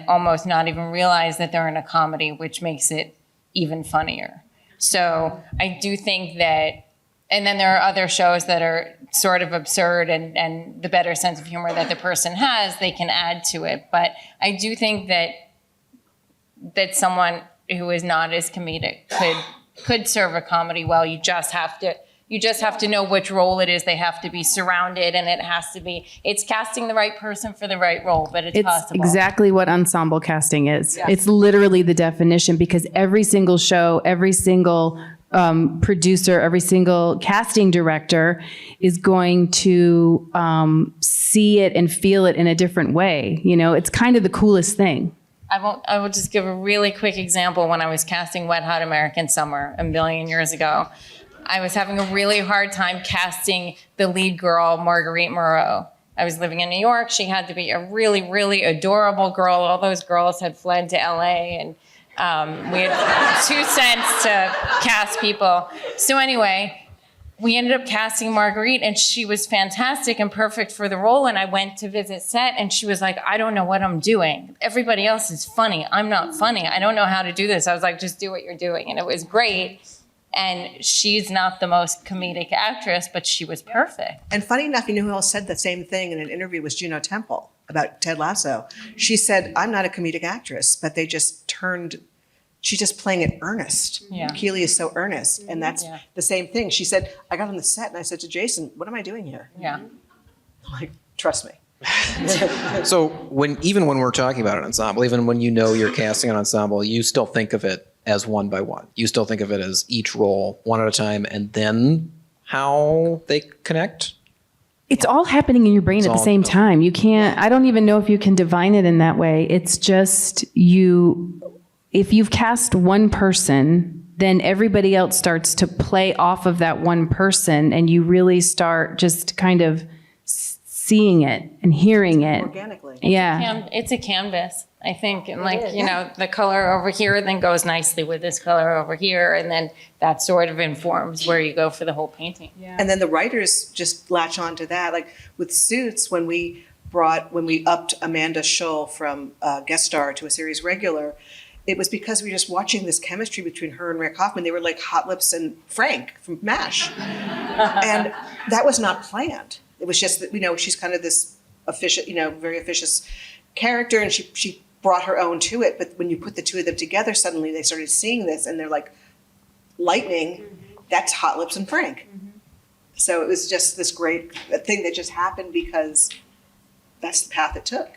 almost not even realize that they're in a comedy, which makes it even funnier. So I do think that, and then there are other shows that are sort of absurd, and the better sense of humor that the person has, they can add to it. But I do think that someone who is not as comedic could serve a comedy well. You just have to know which role it is. They have to be surrounded, and it's casting the right person for the right role, but it's possible. Exactly what ensemble casting is. Yeah. It's literally the definition, because every single show, every single producer, every single casting director is going to see it and feel it in a different way. It's kind of the coolest thing. I will just give a really quick example. When I was casting Wet Hot American Summer a million years ago, I was having a really hard time casting the lead girl, Marguerite Moreau. I was living in New York. She had to be a really, really adorable girl. All those girls had fled to LA, and we had 2 cents to cast people. So anyway, we ended up casting Marguerite, and she was fantastic and perfect for the role. And I went to visit set, and she was like, I don't know what I'm doing. Everybody else is funny. I'm not funny. I don't know how to do this. I was like, just do what you're doing. And it was great. And she's not the most comedic actress, but she was perfect. And funny enough, you know who else said the same thing in an interview was Juno Temple about Ted Lasso. She said, I'm not a comedic actress, but she's just playing it earnest. Yeah. Keely is so earnest. And that's the same thing. She said, I got on the set and I said to Jason, what am I doing here? Yeah. I'm like, trust me. So even when we're talking about an ensemble, even when you know you're casting an ensemble, you still think of it as one by one. You still think of it as each role one at a time, and then how they connect. It's all happening in your brain at the same time. You can't, I don't even know if you can divine it in that way. It's just if you've cast one person, then everybody else starts to play off of that one person, and you really start just kind of seeing it and hearing it. Organically. Yeah. It's a canvas, I think. And the color over here then goes nicely with this color over here. And then that sort of informs where you go for the whole painting. Yeah. And then the writers just latch on to that. Like with Suits, when we upped Amanda Schull from guest star to a series regular, it was because we were just watching this chemistry between her and Rick Hoffman. They were like Hot Lips and Frank from MASH. And that was not planned. It was just that, she's kind of this officious, very officious character, and she brought her own to it. But when you put the two of them together, suddenly they started seeing this, and they're like, lightning, that's Hot Lips and Frank. Mm-hmm. So it was just this great thing that just happened because that's the path it took.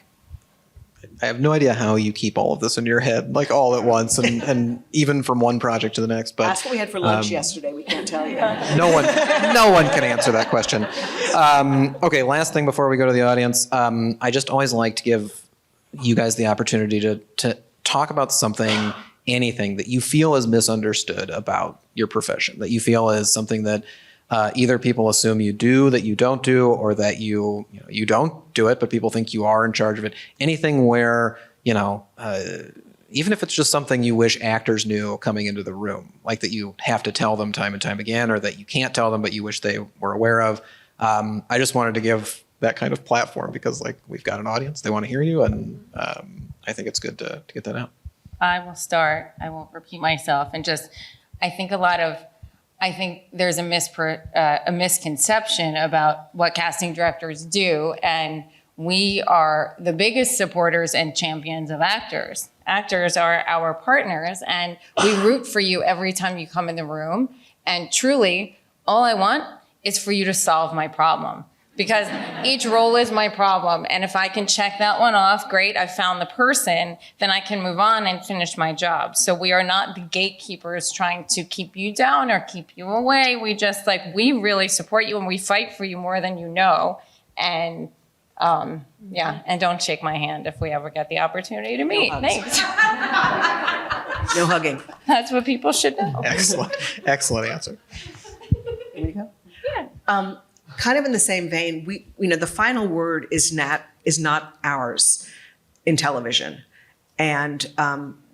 I have no idea how you keep all of this in your head, like all at once, and even from one project to the next. But that's what we had for lunch yesterday. We can't tell you. No one can answer that question. Okay, last thing before we go to the audience. I just always like to give you guys the opportunity to talk about something, anything that you feel is misunderstood about your profession, that you feel is something that either people assume you do, that you don't do, or that you don't do it, but people think you are in charge of it. Anything where, even if it's just something you wish actors knew coming into the room, like that you have to tell them time and time again, or that you can't tell them, but you wish they were aware of. I just wanted to give that kind of platform because we've got an audience, they want to hear you. And I think it's good to get that out. I will start. I won't repeat myself. And I think there's a misconception about what casting directors do, and we are the biggest supporters and champions of actors. Actors are our partners, and we root for you every time you come in the room. And truly, all I want is for you to solve my problem, because each role is my problem. And if I can check that one off, great, I found the person, then I can move on and finish my job. So we are not the gatekeepers trying to keep you down or keep you away. We just we really support you and we fight for you more than you know. And and don't shake my hand if we ever get the opportunity to meet. Thanks. No hugging. That's what people should know. Excellent answer. Here we go. Yeah. Kind of in the same vein, the final word is not ours in television, and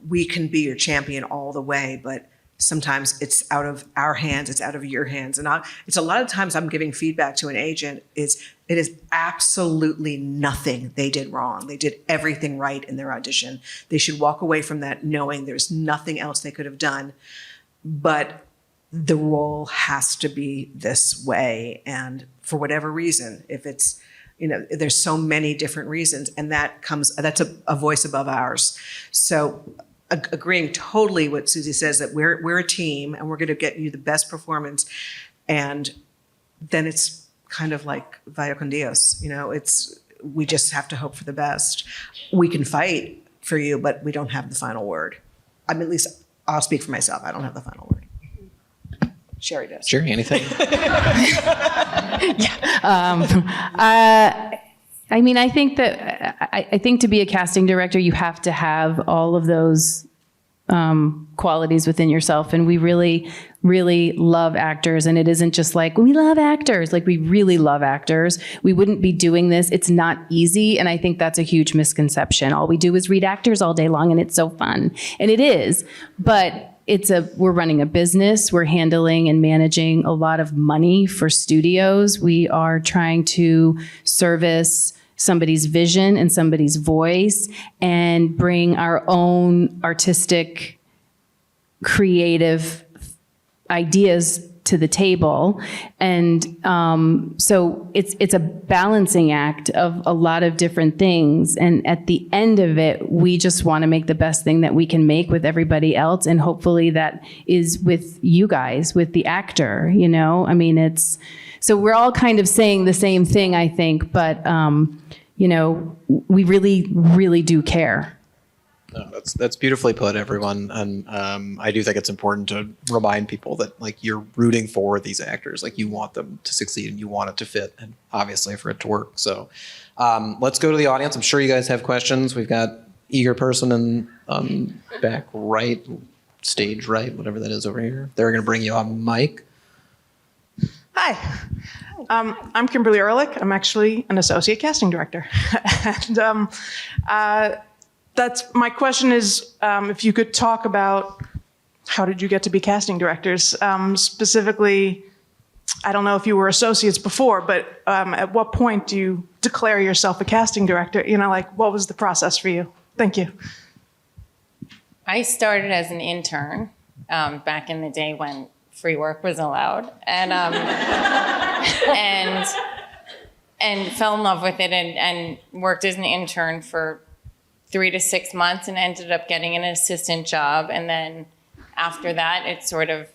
we can be your champion all the way, but sometimes it's out of our hands, it's out of your hands, and it's a lot of times I'm giving feedback to an agent it is absolutely nothing they did wrong. They did everything right in their audition. They should walk away from that knowing there's nothing else they could have done, but the role has to be this way. And for whatever reason, if it's, there's so many different reasons, and that's a voice above ours. So agreeing totally what Susie says, that we're a team and we're going to get you the best performance. And then it's kind of like vaya con Dios, we just have to hope for the best. We can fight for you, but we don't have the final word. I mean, at least I'll speak for myself. I don't have the final word. Sherry does. Sherry, anything? I think to be a casting director, you have to have all of those qualities within yourself. And we really, really love actors. And it isn't just we love actors. We really love actors. We wouldn't be doing this. It's not easy. And I think that's a huge misconception. All we do is read actors all day long, and it's so fun. And it is. But we're running a business. We're handling and managing a lot of money for studios. We are trying to service somebody's vision and somebody's voice and bring our own artistic, creative ideas to the table. And so it's a balancing act of a lot of different things. And at the end of it, we just want to make the best thing that we can make with everybody else. And hopefully that is with you guys, with the actor, you know? I mean, so we're all kind of saying the same thing, I think, but, you know, we really, really do care. No, that's beautifully put, everyone. And I do think it's important to remind people that, like, you're rooting for these actors. Like, you want them to succeed and you want it to fit, and obviously for it to work. So let's go to the audience. I'm sure you guys have questions. We've got eager person in back right, stage right, whatever that is over here. They're going to bring you a mic. Hi, I'm Kimberly Ehrlich. I'm actually an associate casting director. And that's my question is, if you could talk about how did you get to be casting directors? Specifically, I don't know if you were associates before, but at what point do you declare yourself a casting director? You know, like, what was the process for you? Thank you. I started as an intern back in the day when free work was allowed, and fell in love with it and worked as an intern for 3 to 6 months and ended up getting an assistant job. And then after that, it sort of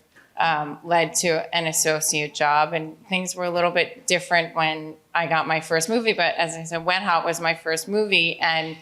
led to an associate job, and things were a little bit different when I got my first movie. But as I said, Wet Hot was my first movie, and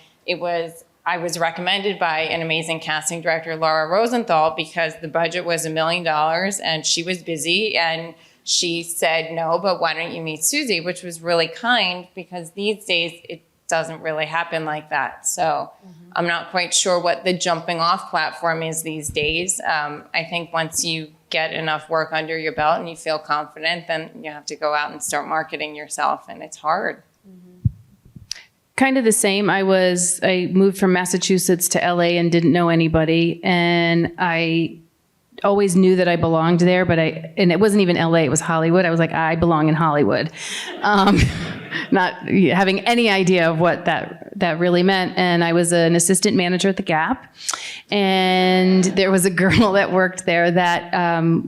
I was recommended by an amazing casting director, Laura Rosenthal, because the budget was $1 million and she was busy, and she said, no, but why don't you meet Susie, which was really kind, because these days it doesn't really happen like that. So I'm not quite sure what the jumping off platform is these days. I think once you get enough work under your belt and you feel confident, then you have to go out and start marketing yourself, and it's hard. Kind of the same. I moved from Massachusetts to LA and didn't know anybody. And I always knew that I belonged there, and it wasn't even LA, it was Hollywood. I was like, I belong in Hollywood. Not having any idea of what that really meant. And I was an assistant manager at the Gap. And there was a girl that worked there that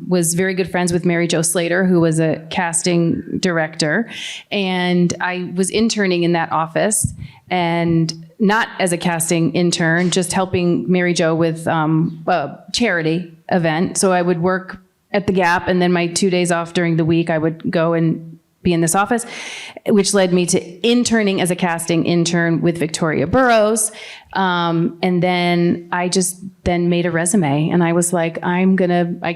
was very good friends with Mary Jo Slater, who was a casting director. And I was interning in that office, and not as a casting intern, just helping Mary Jo with a charity event. So I would work at the Gap, and then my 2 days off during the week, I would go and be in this office, which led me to interning as a casting intern with Victoria Burrows. And then I just made a resume, and I was like, I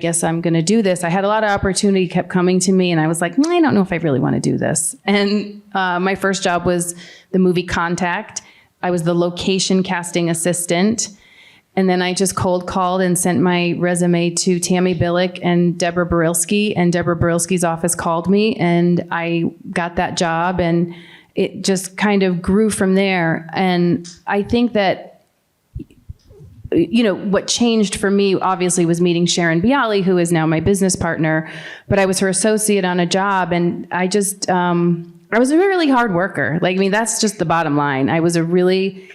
guess I'm gonna do this. I had a lot of opportunity kept coming to me, and I was like, I don't know if I really wanna do this. And my first job was the movie Contact. I was the location casting assistant. And then I just cold called and sent my resume to Tammy Billick and Deborah Barilski, and Deborah Barilski's office called me, and I got that job, and it just kind of grew from there. And I think that, you know, what changed for me obviously was meeting Sharon Bialy, who is now my business partner, but I was her associate on a job, and I just, I was a really hard worker. Like, I mean, that's just the bottom line. I was a really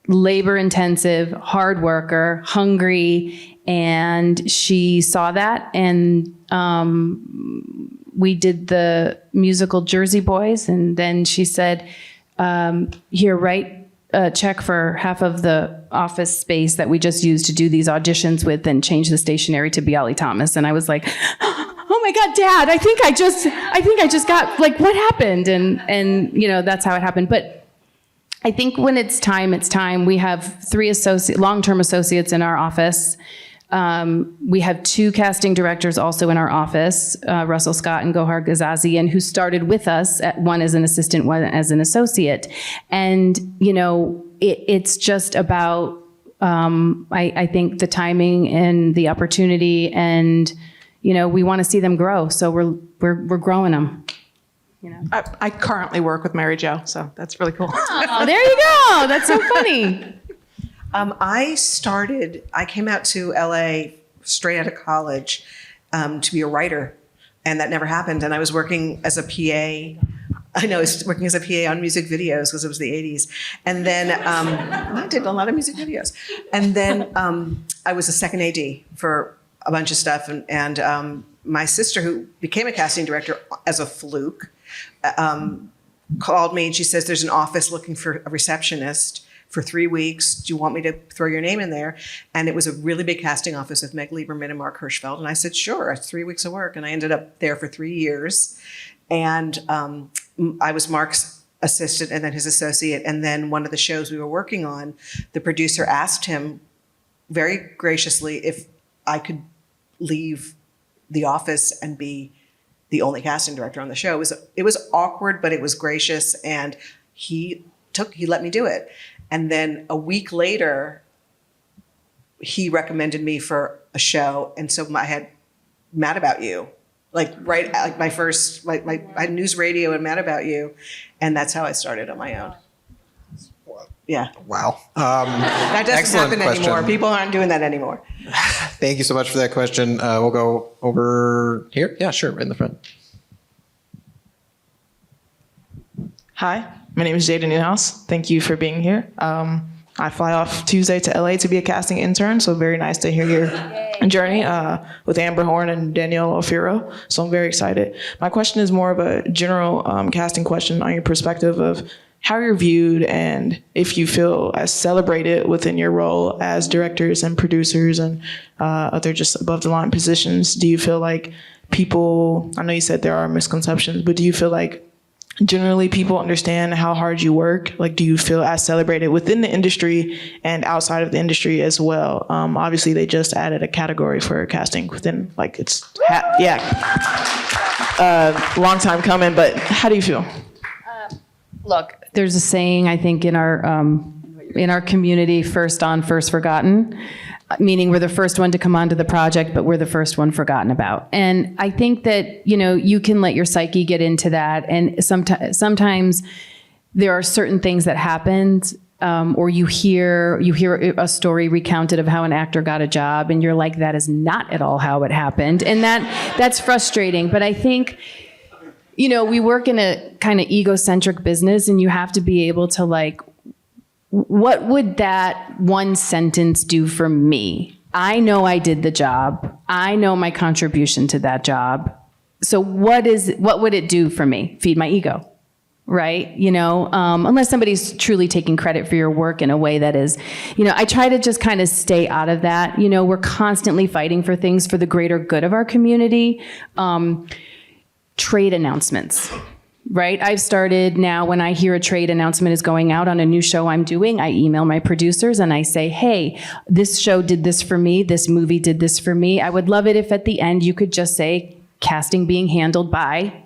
labor-intensive, hard worker, hungry, and she saw that. And we did the musical Jersey Boys, and then she said, here, write a check for half of the office space that we just used to do these auditions with, and change the stationery to Bialy Thomas. And I was like, oh my God, Dad, I think I just got, like, what happened? And you know, that's how it happened. But I think when it's time, it's time. We have 3 long-term associates in our office. We have 2 casting directors also in our office, Russell Scott and Gohar Gazazian, who started with us, one as an assistant, one as an associate. And, you know, it's just about, I think, the timing and the opportunity, and, you know, we want to see them grow. So we're growing them. You know. I currently work with Mary Jo, so that's really cool. Oh, there you go. That's so funny. I came out to LA straight out of college to be a writer, and that never happened. And I was working as a PA. I was working as a PA on music videos because it was the 80s. And then I did a lot of music videos. And then I was a second AD for a bunch of stuff. And my sister, who became a casting director as a fluke, called me and she says, there's an office looking for a receptionist for 3 weeks. Do you want me to throw your name in there? And it was a really big casting office with Meg Lieberman and Mark Hirschfeld. And I said, sure, it's 3 weeks of work. And I ended up there for 3 years. And I was Mark's assistant and then his associate. And then one of the shows we were working on, the producer asked him very graciously if I could leave the office and be the only casting director on the show. It was awkward, but it was gracious, and he let me do it. And then a week later, he recommended me for a show, and so I had Mad About You, like my first, I had News Radio and Mad About You, and that's how I started on my own. Yeah. Wow. That doesn't happen anymore. People aren't doing that anymore. Thank you so much for that question. We'll go over here. Yeah, sure, right in the front. Hi, my name is Jada Newhouse. Thank you for being here. I fly off Tuesday to LA to be a casting intern, so very nice to hear your journey with Amber Horn and Danielle Ofiro. So I'm very excited. My question is more of a general casting question on your perspective of how you're viewed and if you feel as celebrated within your role as directors and producers and other just above the line positions. Do you feel like people, I know you said there are misconceptions, but do you feel like generally people understand how hard you work? Like, do you feel as celebrated within the industry and outside of the industry as well? Obviously they just added a category for casting within, like long time coming, but how do you feel? Look, there's a saying, I think, in our community, first on, first forgotten, meaning we're the first one to come onto the project, but we're the first one forgotten about. And I think that, you can let your psyche get into that. And sometimes there are certain things that happened, or you hear a story recounted of how an actor got a job, and you're like, that is not at all how it happened. And that's frustrating. But I think, we work in a kind of egocentric business, and you have to be able to what would that one sentence do for me? I know I did the job. I know my contribution to that job. So what would it do for me? Feed my ego, right? Unless somebody's truly taking credit for your work in a way that is, I try to just kind of stay out of that. We're constantly fighting for things for the greater good of our community. Trade announcements, right? I've started now, when I hear a trade announcement is going out on a new show I'm doing, I email my producers and I say, hey, this show did this for me. This movie did this for me. I would love it if at the end you could just say casting being handled by,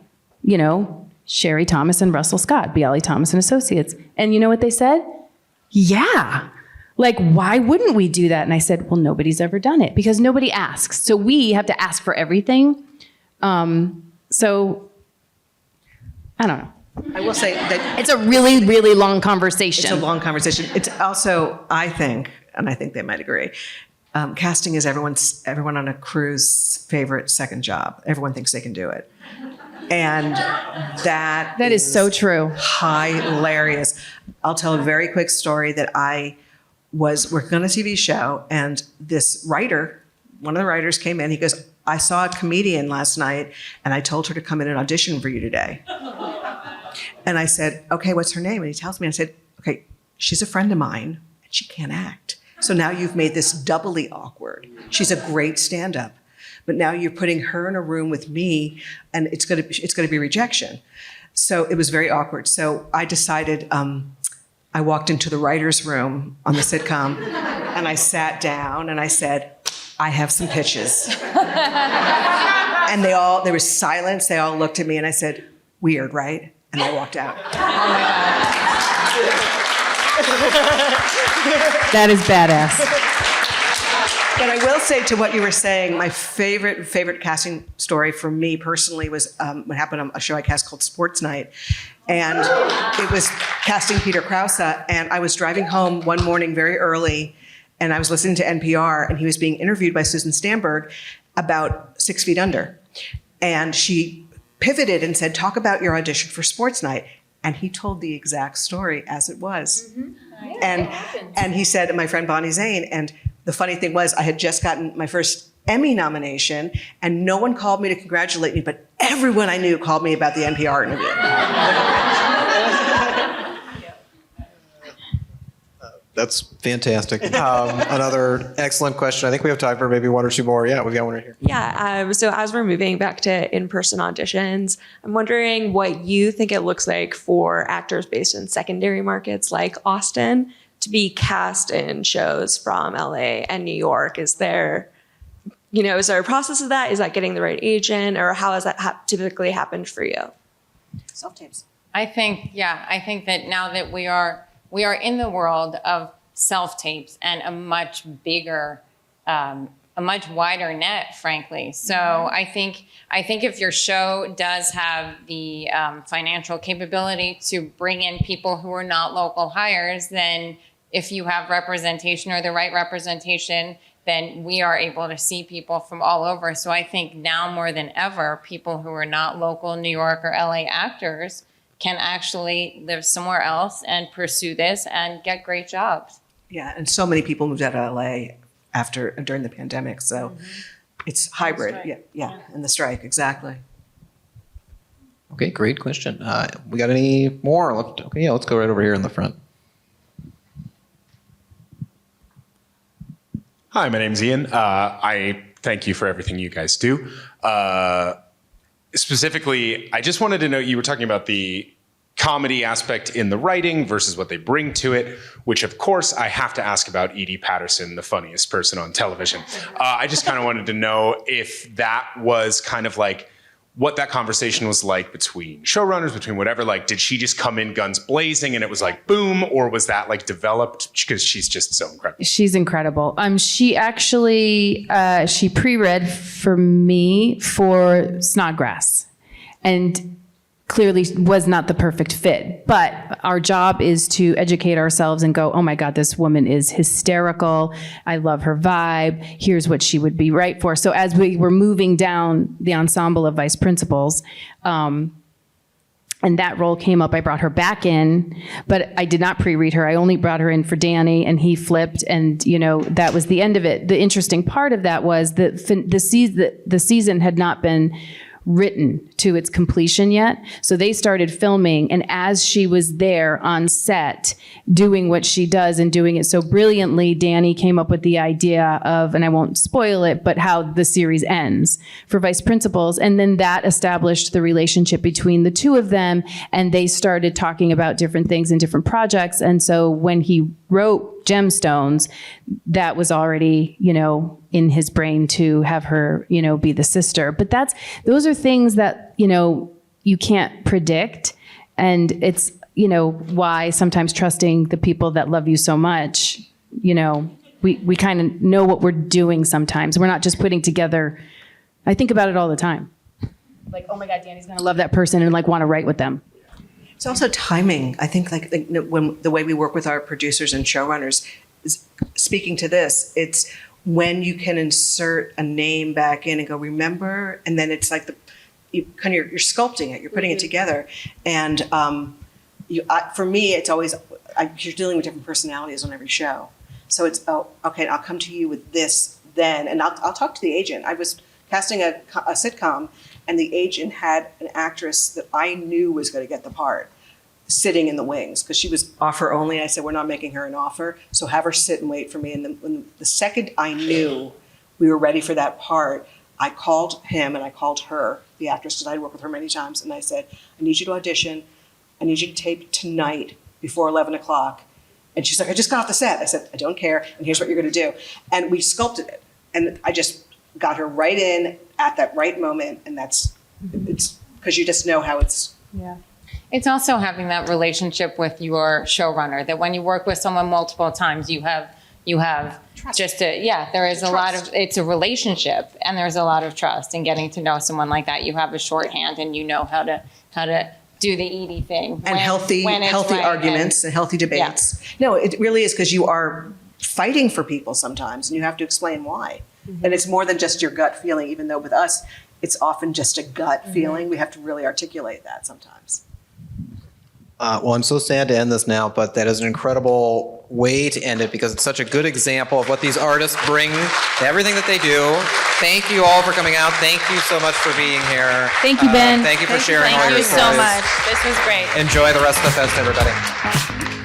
Sherry Thomas and Russell Scott, Bialy Thomas and Associates. And you know what they said? Yeah. Why wouldn't we do that? And I said, well, nobody's ever done it because nobody asks. So we have to ask for everything. So, I don't know. I will say that it's a really, really long conversation. It's a long conversation. It's also, I think, and I think they might agree, casting is everyone on a crew's favorite second job. Everyone thinks they can do it. And that is so true. Hilarious. I'll tell a very quick story that I was working on a TV show, and this writer, one of the writers came in, he goes, I saw a comedian last night and I told her to come in and audition for you today. And I said, okay, what's her name? And he tells me, I said, okay, she's a friend of mine and she can't act. So now you've made this doubly awkward. She's a great stand-up, but now you're putting her in a room with me and it's gonna be rejection. So it was very awkward. So I decided, I walked into the writer's room on the sitcom and I sat down and I said, I have some pitches. And there was silence. They all looked at me and I said, weird, right? And I walked out. That is badass. But I will say to what you were saying, my favorite casting story for me personally was what happened on a show I cast called Sports Night. And it was casting Peter Krause. And I was driving home one morning very early and I was listening to NPR, and he was being interviewed by Susan Stamberg about 6 Feet Under. And she pivoted and said, talk about your audition for Sports Night. And he told the exact story as it was. Mm-hmm. And he said, my friend Bonnie Zane, and the funny thing was I had just gotten my first Emmy nomination, and no one called me to congratulate me, but everyone I knew called me about the NPR interview. That's fantastic. Another excellent question. I think we have time for maybe one or two more. Yeah, we've got one right here. Yeah. So as we're moving back to in-person auditions, I'm wondering what you think it looks like for actors based in secondary markets like Austin to be cast in shows from LA and New York. Is there a process of that? Is that getting the right agent, or how has that typically happened for you? Self-tapes. I think that now that we are in the world of self-tapes and a much bigger, a much wider net, frankly. So I think if your show does have the financial capability to bring in people who are not local hires, then if you have representation or the right representation, then we are able to see people from all over. So I think now more than ever, people who are not local New York or LA actors can actually live somewhere else and pursue this and get great jobs. Yeah, and so many people moved out of LA during the pandemic, so it's hybrid. Yeah, and the strike, exactly. Okay, great question. We got any more? Let's go right over here in the front. Hi, my name's Ian. I thank you for everything you guys do. Specifically, I just wanted to know, you were talking about the comedy aspect in the writing versus what they bring to it, which of course I have to ask about Edie Patterson, the funniest person on television. I just kind of wanted to know if that was kind of like what that conversation was like between showrunners, between whatever, like, did she just come in guns blazing and it was like, boom, or was that like developed? Because she's just so incredible. She's incredible. She actually, she pre-read for me for Snodgrass and clearly was not the perfect fit. But our job is to educate ourselves and go, oh my God, this woman is hysterical. I love her vibe. Here's what she would be right for. So as we were moving down the ensemble of vice principals, and that role came up, I brought her back in, but I did not pre-read her. I only brought her in for Danny, and he flipped, and that was the end of it. The interesting part of that was that the season had not been written to its completion yet. So they started filming, and as she was there on set doing what she does and doing it so brilliantly, Danny came up with the idea of, and I won't spoil it, but how the series ends for vice principals. And then that established the relationship between the two of them, and they started talking about different things and different projects. And so when he wrote Gemstones, that was already, in his brain to have her, be the sister. But those are things that, you can't predict. And it's, why sometimes trusting the people that love you so much, we kind of know what we're doing sometimes. We're not just putting together, I think about it all the time. Like, oh my God, Danny's gonna love that person and want to write with them. It's also timing. I think when the way we work with our producers and showrunners is speaking to this, it's when you can insert a name back in and go, remember, and then it's like you're sculpting it, you're putting it together. And for me, it's always, you're dealing with different personalities on every show. So it's, okay, I'll come to you with this then, and I'll talk to the agent. I was casting a sitcom, and the agent had an actress that I knew was going to get the part sitting in the wings because she was offer only. And I said, we're not making her an offer, so have her sit and wait for me. And then when the second I knew we were ready for that part, I called him and I called her, the actress, because I'd worked with her many times, and I said, I need you to audition. I need you to tape tonight before 11 o'clock. And she's like, I just got off the set. I said, I don't care, and here's what you're going to do. And we sculpted it. And I just got her right in at that right moment, and it's because you just know how it's. Yeah. It's also having that relationship with your showrunner, that when you work with someone multiple times, you have trust. There is a lot of, it's a relationship, and there's a lot of trust in getting to know someone like that. You have a shorthand, and you know how to do the Edie thing. And healthy arguments and healthy debates. Yeah. No, it really is, because you are fighting for people sometimes, and you have to explain why. Mm-hmm. And it's more than just your gut feeling, even though with us, it's often just a gut feeling. We have to really articulate that sometimes. Well, I'm so sad to end this now, but that is an incredible way to end it because it's such a good example of what these artists bring to everything that they do. Thank you all for coming out. Thank you so much for being here. Thank you, Ben. Thank you for sharing all Thank your you stories. so much. This was great. Enjoy the rest of the fest, everybody.